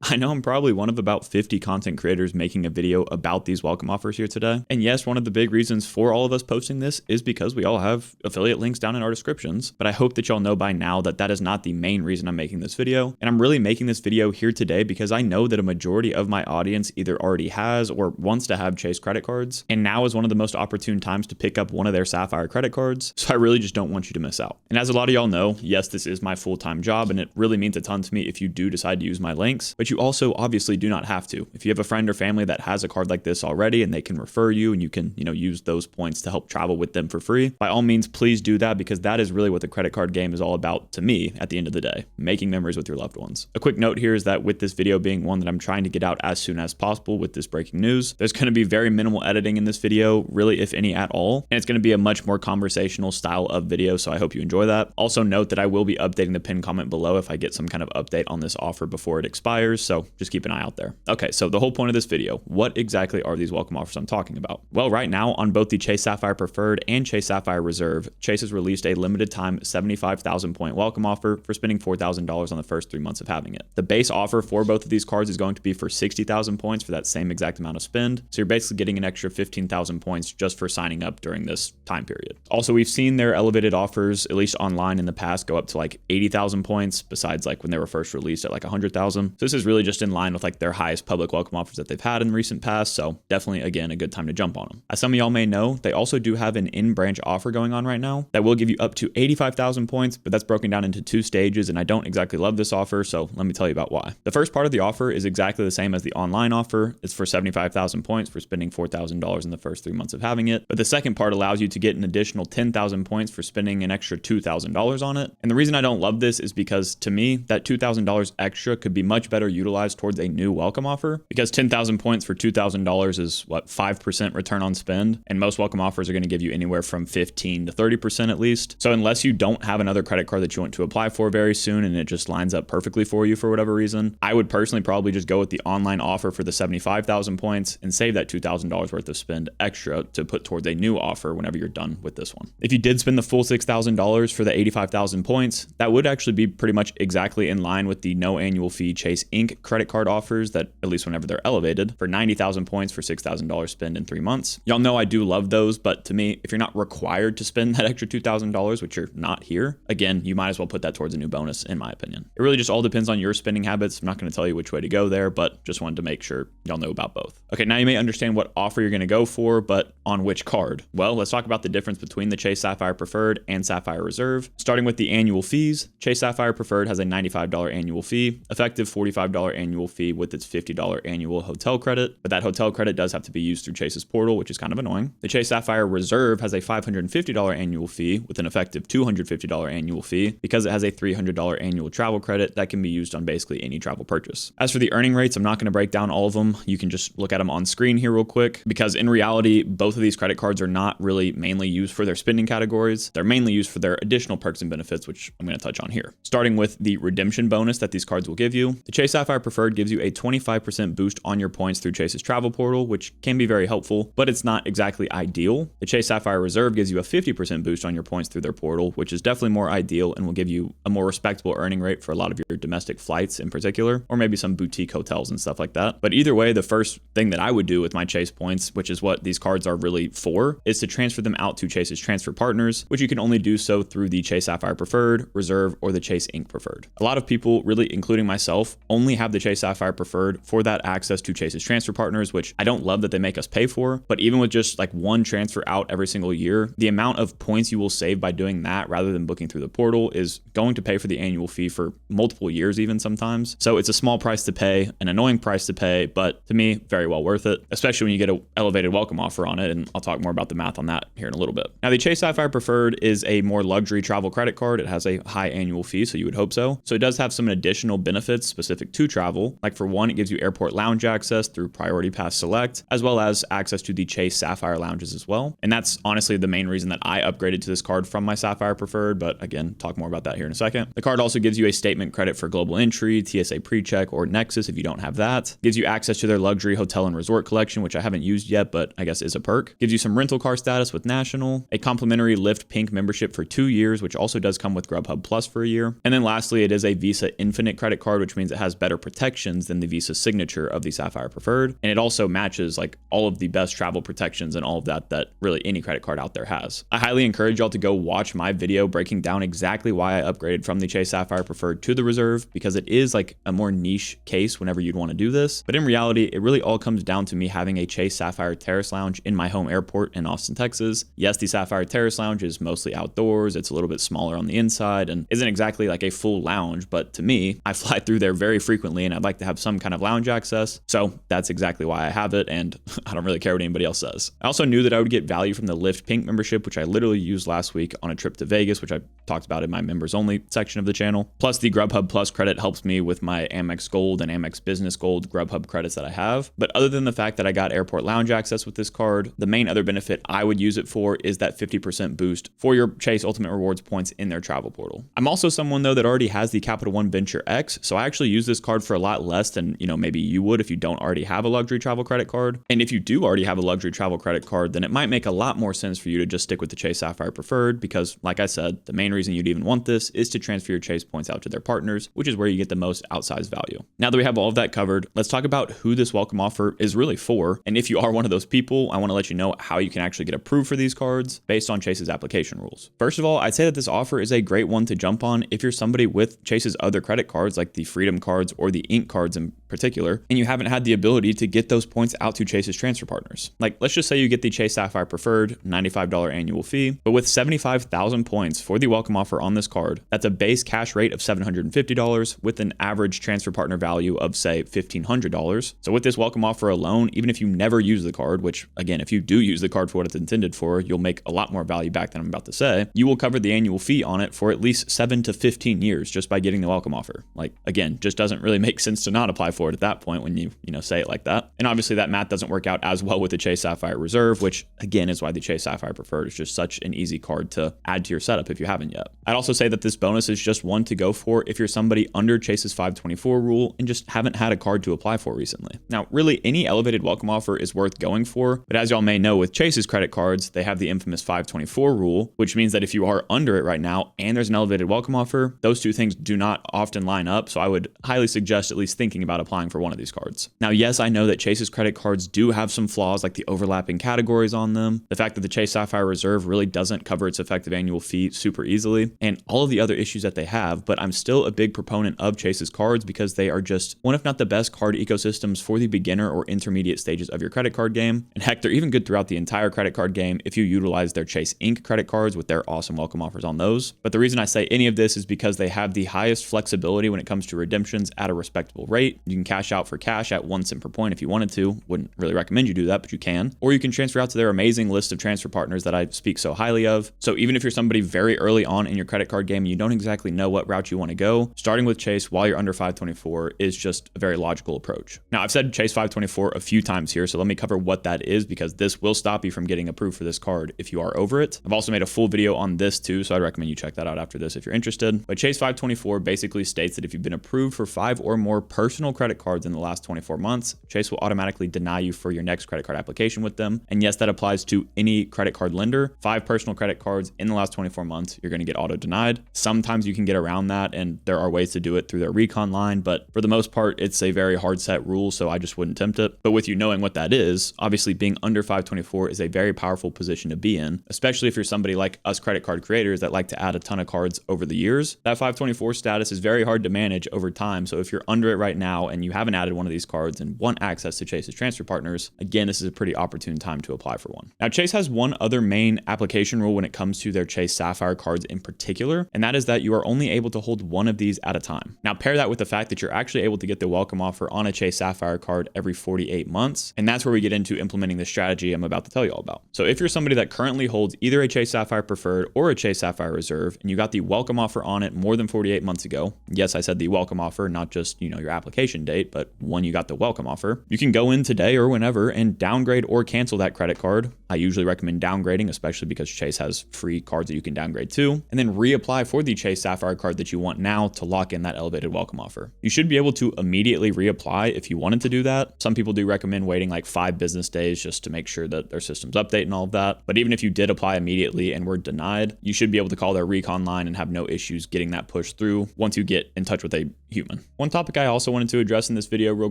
I know I'm probably one of about 50 content creators making a video about these welcome offers here today. And yes, one of the big reasons for all of us posting this is because we all have affiliate links down in our descriptions. But I hope that y'all know by now that that is not the main reason I'm making this video. And I'm really making this video here today because I know that a majority of my audience either already has or wants to have Chase credit cards. And now is one of the most opportune times to pick up one of their Sapphire credit cards. So I really just don't want you to miss out. And as a lot of y'all know, yes, this is my full-time job and it really means a ton to me if you do decide to use my links, but you also obviously do not have to. If you have a friend or family that has a card like this already and they can refer you and you can, use those points to help travel with them for free, by all means, please do that because that is really what the credit card game is all about to me at the end of the day, making memories with your loved ones. A quick note here is that with this video being one that I'm trying to get out as soon as possible with this breaking news, there's going to be very minimal editing in this video, really if any at all, and it's going to be a much more conversational style of video, so I hope you enjoy that. Also note that I will be updating the pinned comment below if I get some kind of update on this offer before it expires, so just keep an eye out there. Okay, so the whole point of this video, what exactly are these welcome offers I'm talking about? Well, right now on both the Chase Sapphire Preferred and Chase Sapphire Reserve, Chase has released a limited time 75,000 point welcome offer for spending $4,000 on the first 3 months of having it. The base offer for both of these cards is going to be for 60,000 points for that same exact amount of spend. So you're basically getting an extra 15,000 points just for signing up during this time period. Also, we've seen their elevated offers, at least online in the past, go up to like 80,000 points besides like when they were first released at like 100,000. So this is really just in line with like their highest public welcome offers that they've had in recent past. So definitely, again, a good time to jump on them. As some of y'all may know, they also do have an in-branch offer going on right now that will give you up to 85,000 points, but that's broken down into 2 stages. And I don't exactly love this offer. So let me tell you about why. The first part of the offer is exactly the same as the online offer. It's for 75,000 points for spending $4,000 in the first 3 months of having it. But the second part allows you to get an additional 10,000 points for spending an extra $2,000 on it. And the reason I don't love this is because to me, that $2,000 extra could be much better utilized towards a new welcome offer because 10,000 points for $2,000 is what, 5% return on spend. And most welcome offers are going to give you anywhere from 15 to 30% at least. So unless you don't have another credit card that you want to apply for very soon and it just lines up perfectly for you for whatever reason, I would personally probably just go with the online offer for the 75,000 points and save that $2,000 worth of spend extra to put towards a new offer whenever you're done with this one. If you did spend the full $6,000 for the 85,000 points, that would actually be pretty much exactly in line with the no annual fee Chase Inc. credit card offers that, at least whenever they're elevated, for 90,000 points for $6,000 spend in 3 months. Y'all know I do love those, but to me, if you're not required to spend that extra $2,000, which you're not here, again, you might as well put that towards a new bonus, in my opinion. It really just all depends on your spending habits. I'm not going to tell you which way to go there, but just wanted to make sure y'all know about both. Okay, now you may understand what offer you're going to go for, but on which card? Well, let's talk about the difference between the Chase Sapphire Preferred and Sapphire Reserve. Starting with the annual fees, Chase Sapphire Preferred has a $95 annual fee, effective $45 annual fee with its $50 annual hotel credit, but that hotel credit does have to be used through Chase's portal, which is kind of annoying. The Chase Sapphire Reserve has a $550 annual fee with an effective $250 annual fee because it has a $300 annual travel credit that can be used on basically any travel purchase. As for the earning rates, I'm not going to break down all of them. You can just look at them on screen here real quick because in reality, both of these credit cards are not really mainly used for their spending categories. They're mainly used for their additional perks and benefits, which I'm going to touch on here. Starting with the redemption bonus that these cards will give you. The Chase Sapphire Preferred gives you a 25% boost on your points through Chase's travel portal, which can be very helpful, but it's not exactly ideal. The Chase Sapphire Reserve gives you a 50% boost on your points through their portal, which is definitely more ideal and will give you a more respectable earning rate for a lot of your domestic flights in particular, or maybe some boutique hotels and stuff like that. But either way, the first thing that I would do with my Chase points, which is what these cards are really for, is to transfer them out to Chase's transfer partners, which you can only do so through the Chase Sapphire Preferred, Reserve, or the Chase Inc. Preferred. A lot of people, really including myself, only have the Chase Sapphire Preferred for that access to Chase's transfer partners, which I don't love that they make us pay for, but even with just like one transfer out every single year, the amount of points you will save by doing that rather than booking through the portal is going to pay for the annual fee for multiple years even sometimes. So it's a small price to pay, an annoying price to pay, but to me, very well worth it, especially when you get an elevated welcome offer on it. And I'll talk more about the math on that here in a little bit. Now, the Chase Sapphire Preferred is a more luxury travel credit card. It has a high annual fee, so you would hope so. So it does have some additional benefits specific to travel. Like for one, it gives you airport lounge access through Priority Pass Select, as well as access to the Chase Sapphire lounges as well. And that's honestly the main reason that I upgraded to this card from my Sapphire Preferred, but again, talk more about that here in a second. The card also gives you a statement credit for global entry, TSA PreCheck, or Nexus if you don't have that. Gives you access to their luxury hotel and resort collection, which I haven't used yet, but I guess is a perk. Gives you some rental car status with National, a complimentary Lyft Pink membership for 2 years, which also does come with Grubhub Plus for a year. And then lastly, it is a Visa Infinite credit card, which means it has better better protections than the Visa signature of the Sapphire Preferred. And it also matches like all of the best travel protections and all of that really any credit card out there has. I highly encourage y'all to go watch my video breaking down exactly why I upgraded from the Chase Sapphire Preferred to the Reserve, because it is like a more niche case whenever you'd want to do this. But in reality, it really all comes down to me having a Chase Sapphire Terrace Lounge in my home airport in Austin, Texas. Yes, the Sapphire Terrace Lounge is mostly outdoors. It's a little bit smaller on the inside and isn't exactly like a full lounge, but to me, I fly through there very frequently and I'd like to have some kind of lounge access. So that's exactly why I have it, and I don't really care what anybody else says. I also knew that I would get value from the Lyft Pink membership, which I literally used last week on a trip to Vegas, which I talked about in my members only section of the channel. Plus the Grubhub Plus credit helps me with my Amex Gold and Amex Business Gold Grubhub credits that I have. But other than the fact that I got airport lounge access with this card, the main other benefit I would use it for is that 50% boost for your Chase Ultimate Rewards points in their travel portal. I'm also someone though that already has the Capital One Venture X, so I actually use this card for a lot less than, maybe you would if you don't already have a luxury travel credit card. And if you do already have a luxury travel credit card, then it might make a lot more sense for you to just stick with the Chase Sapphire Preferred, because like I said, the main reason you'd even want this is to transfer your Chase points out to their partners, which is where you get the most outsized value. Now that we have all of that covered, let's talk about who this welcome offer is really for. And if you are one of those people, I want to let you know how you can actually get approved for these cards based on Chase's application rules. First of all, I'd say that this offer is a great one to jump on if you're somebody with Chase's other credit cards, like the Freedom cards or the Ink cards in particular, and you haven't had the ability to get those points out to Chase's transfer partners. Like, let's just say you get the Chase Sapphire Preferred $95 annual fee, but with 75,000 points for the welcome offer on this card, that's a base cash rate of $750 with an average transfer partner value of say $1,500. So with this welcome offer alone, even if you never use the card, which again, if you do use the card for what it's intended for, you'll make a lot more value back than I'm about to say, you will cover the annual fee on it for at least 7 to 15 years just by getting the welcome offer. Like, again, just doesn't really make sense to not apply for it at that point when you say it like that. And obviously that math doesn't work out as well with the Chase Sapphire Reserve, which again is why the Chase Sapphire Preferred is just such an easy card to add to your setup if you haven't yet. I'd also say that this bonus is just one to go for if you're somebody under Chase's 524 rule and just haven't had a card to apply for recently. Now, really any elevated welcome offer is worth going for, but as y'all may know with Chase's credit cards, they have the infamous 524 rule, which means that if you are under it right now and there's an elevated welcome offer, those two things do not often line up. So I would highly suggest at least thinking about applying for one of these cards. Now, yes, I know that Chase's credit cards do have some flaws like the overlapping categories on them, the fact that the Chase Sapphire Reserve really doesn't cover its effective annual fee super easily, and all of the other issues that they have, but I'm still a big proponent of Chase's cards because they are just one, if not the best card ecosystems for the beginner or intermediate stages of your credit card game. And heck, they're even good throughout the entire credit card game if you utilize their Chase Ink credit cards with their awesome welcome offers on those. But the reason I say any of this is because they have the highest flexibility when it comes to redemptions at a respectable rate. You can cash out for cash at 1 cent per point if you wanted to. Wouldn't really recommend you do that, but you can. Or you can transfer out to their amazing list of transfer partners that I speak so highly of. So even if you're somebody very early on in your credit card game and you don't exactly know what route you want to go, starting with Chase while you're under 524 is just a very logical approach. Now, I've said Chase 524 a few times here, so let me cover what that is because this will stop you from getting approved for this card if you are over it. I've also made a full video on this too, so I'd recommend you check that out after this if you're interested. But Chase 524 basically states that if you've been approved for 5 or more personal credit cards in the last 24 months, Chase will automatically deny you for your next credit card application with them. And yes, that applies to any credit card lender. 5 personal credit cards in the last 24 months, you're going to get auto denied. Sometimes you can get around that, and there are ways to do it through their recon line, but for the most part, it's a very hard set rule, so I just wouldn't tempt it. But with you knowing what that is, obviously being under 524 is a very powerful position to be in, especially if you're somebody like us credit card creators that like to add a ton of cards over the years. That 524 status is very hard to manage over time, so if you're under it right now and you haven't added one of these cards and want access to Chase's transfer partners, again, this is a pretty opportune time to apply for one. Now, Chase has one other main application rule when it comes to their Chase Sapphire cards in particular, and that is that you are only able to hold one of these at a time. Now, pair that with the fact that you're actually able to get the welcome offer on a Chase Sapphire card every 48 months, and that's where we get into implementing the strategy I'm about to tell you all about. So if you're somebody that currently holds either a Chase Sapphire Preferred or a Chase Sapphire Reserve, and you got the welcome offer on it more than 48 months ago, yes, I said the welcome offer, not just, your application date, but when you got the welcome offer, you can go in today or whenever and downgrade or cancel that credit card I usually recommend downgrading, especially because Chase has free cards that you can downgrade to, and then reapply for the Chase Sapphire card that you want now to lock in that elevated welcome offer. You should be able to immediately reapply if you wanted to do that. Some people do recommend waiting like 5 business days just to make sure that their systems update and all of that. But even if you did apply immediately and were denied, you should be able to call their recon line and have no issues getting that pushed through once you get in touch with a human. One topic I also wanted to address in this video real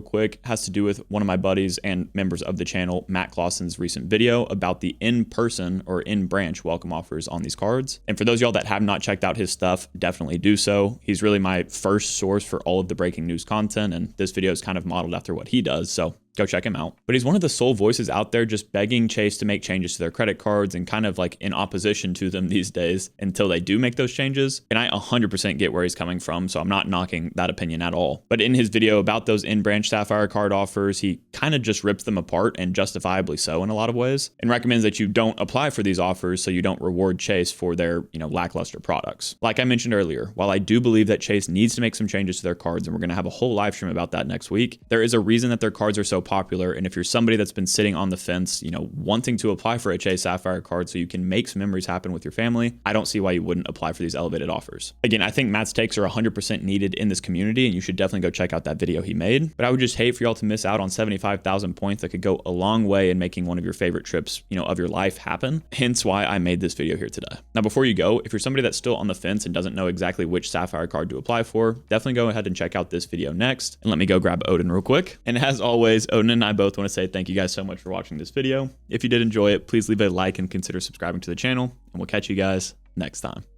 quick has to do with one of my buddies and members of the channel, Matt Clausen's recent video about the in-person or in-branch welcome offers on these cards. And for those of y'all that have not checked out his stuff, definitely do so. He's really my first source for all of the breaking news content, and this video is kind of modeled after what he does, so go check him out. But he's one of the sole voices out there just begging Chase to make changes to their credit cards and kind of like in opposition to them these days until they do make those changes. And I 100% get where he's coming from, so I'm not knocking that opinion at all. But in his video about those in-branch Sapphire card offers, he kind of just rips them apart, and justifiably so in a lot of ways, and recommends that you don't apply for these offers so you don't reward Chase for their, lackluster products. Like I mentioned earlier, while I do believe that Chase needs to make some changes to their cards, and we're going to have a whole live stream about that next week, there is a reason that their cards are so popular. And if you're somebody that's been sitting on the fence, wanting to apply for a Chase Sapphire card so you can make some memories happen with your family, I don't see why you wouldn't apply for these elevated offers. Again, I think Matt's takes are 100% needed in this community, and you should definitely go check out that video he made. But I would just hate for y'all to miss out on 75,000 points that could go a long way in making one of your favorite trips, of your life happen. Hence why I made this video here today. Now, before you go, if you're somebody that's still on the fence and doesn't know exactly which Sapphire card to apply for, definitely go ahead and check out this video next. And let me go grab Odin real quick. And as always, Odin and I both want to say thank you guys so much for watching this video. If you did enjoy it, please leave a like and consider subscribing to the channel, and we'll catch you guys next time.